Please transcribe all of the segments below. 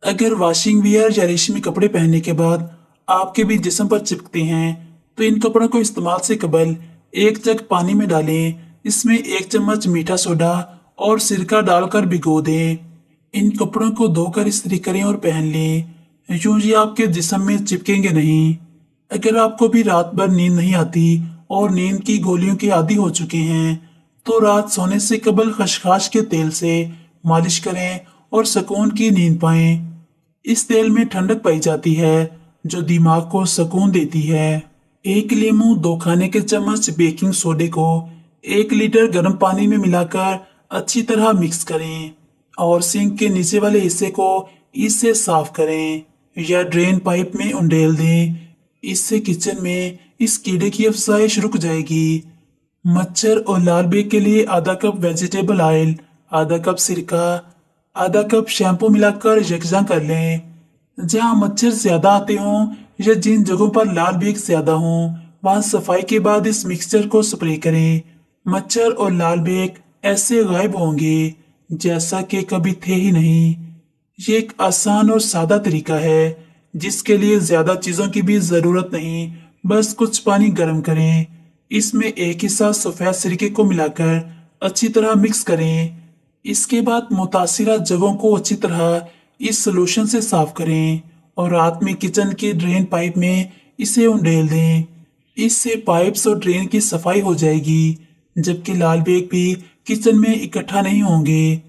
अगर washing wear या रेशमी कपड़े पहनने के बाद आपके भी जिस्म पर चिपकते हैं तो इन कपड़ों को इस्तेमाल से कबल एक जग पानी में डालें। इसमें 1 चम्मच मीठा सोडा और सिरका डालकर भिगो दें। इन कपड़ों को धोकर इस्त्री करें और पहन लें। यूं ये आपके जिस्म में चिपकेंगे नहीं। अगर आपको भी रात भर नींद नहीं आती और नींद की गोलियों के आदी हो चुके हैं तो रात सोने से कबल खसखस के तेल से मालिश करें और सुकून की नींद पाएं। इस तेल में ठंडक पाई जाती है जो दिमाग को सुकून देती है। 1 लीमू 2 खाने के चम्मच बेकिंग सोडे को 1 लीटर गर्म पानी में मिलाकर अच्छी तरह मिक्स करें और सिंक के नीचे वाले हिस्से को इससे साफ करें या ड्रेन पाइप में उंडेल दें। इससे किचन में इस कीड़े की अफजाइश रुक जाएगी। मच्छर और लाल बेग के लिए आधा कप वेजिटेबल ऑयल, आधा कप सिरका, आधा कप शैम्पू मिलाकर यकजा कर लें। जहां मच्छर ज्यादा आते हों या जिन जगहों पर लाल बेग ज्यादा हों वहां सफाई के बाद इस मिक्सचर को स्प्रे करें। मच्छर और लाल बेग ऐसे गायब होंगे जैसा कि कभी थे ही नहीं। ये एक आसान और सादा तरीका है जिसके लिए ज्यादा चीजों की भी जरूरत नहीं। बस कुछ पानी गर्म करें, इसमें 1 हिस्सा सफेद सिरके को मिलाकर अच्छी तरह मिक्स करें। इसके बाद मुतासिरा जगहों को अच्छी तरह इस सोल्यूशन से साफ करें और रात में किचन के ड्रेन पाइप में इसे उंडेल दें। इससे पाइप्स और ड्रेन की सफाई हो जाएगी जबकि लाल बेग भी किचन में इकट्ठा नहीं होंगे।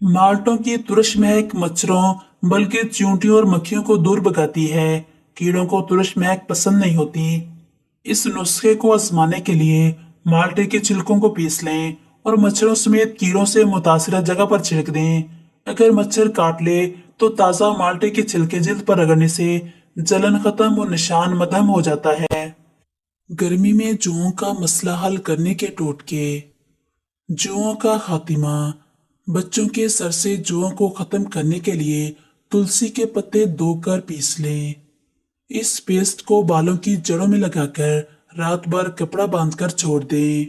माल्टों की तुरश महक मच्छरों बल्कि चींटियों और मक्खियों को दूर भगाती है। कीड़ों को तुरश महक पसंद नहीं होती। इस नुस्खे को आजमाने के लिए माल्टे के छिलकों को पीस लें और मच्छरों समेत कीड़ों से मुतासिरा जगह पर छिड़क दें। अगर मच्छर काट ले तो ताज़ा माल्टे के छिलके जिल्द पर रगड़ने से जलन खत्म और निशान मदहम हो जाता है। गर्मी में जुओं का मसला हल करने के टोटके। जुओं का खात्मा। बच्चों के सर से जुओं को खत्म करने के लिए तुलसी के पत्ते धोकर पीस लें। इस पेस्ट को बालों की जड़ों में लगाकर रात भर कपड़ा बांधकर छोड़ दें।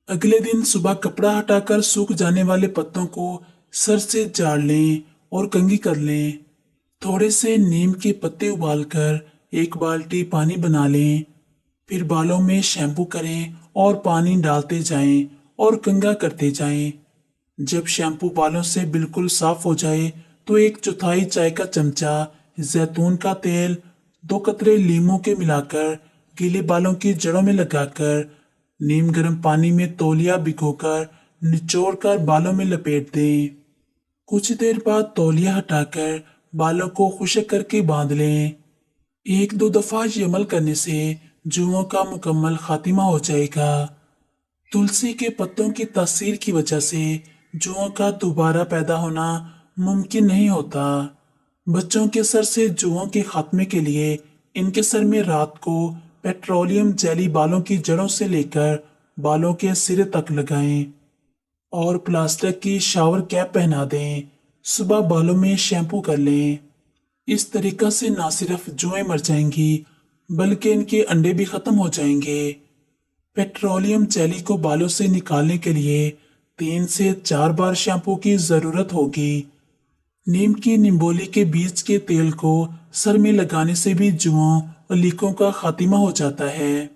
अगले दिन सुबह कपड़ा हटाकर सूख जाने वाले पत्तों को सर से झाड़ लें और कंघी कर लें। थोड़े से नीम के पत्ते उबालकर 1 बाल्टी पानी बना लें। फिर बालों में शैम्पू करें और पानी डालते जाएं और कंघा करते जाएं। जब शैम्पू बालों से बिल्कुल साफ हो जाए तो 1/4 चाय का चमचा जैतून का तेल 2 कतरे लीमू के मिलाकर गीले बालों की जड़ों में लगाकर नीम गर्म पानी में तौलिया भिगोकर निचोड़ कर बालों में लपेट दें। कुछ देर बाद तौलिया हटाकर बालों को खुश्क करके बांध लें। 1-2 दफा ये अमल करने से जुओं का मुकम्मल खात्मा हो जाएगा। तुलसी के पत्तों की तासीर की वजह से जुओं का दोबारा पैदा होना मुमकिन नहीं होता। बच्चों के सर से जुओं के खात्मे के लिए इनके सर में रात को पेट्रोलियम जेली बालों की जड़ों से लेकर बालों के सिरे तक लगाएं और प्लास्टिक की शावर कैप पहना दें। सुबह बालों में शैम्पू कर लें। इस तरीका से ना सिर्फ जुएं मर जाएंगी बल्कि इनके अंडे भी खत्म हो जाएंगे। पेट्रोलियम जेली को बालों से निकालने के लिए 3 से 4 बार शैम्पू की जरूरत होगी। नीम की निम्बोली के बीज के तेल को सर में लगाने से भी जुओं और लीकों का खात्मा हो जाता है।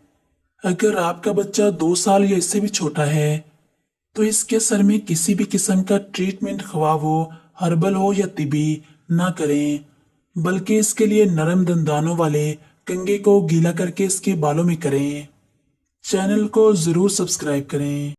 अगर आपका बच्चा 2 साल या इससे भी छोटा है तो इसके सर में किसी भी किस्म का ट्रीटमेंट ख्वाह वो हर्बल हो या तिबी ना करें बल्कि इसके लिए नरम दंदानों वाले कंघे को गीला करके इसके बालों में करें। चैनल को जरूर सब्सक्राइब करें।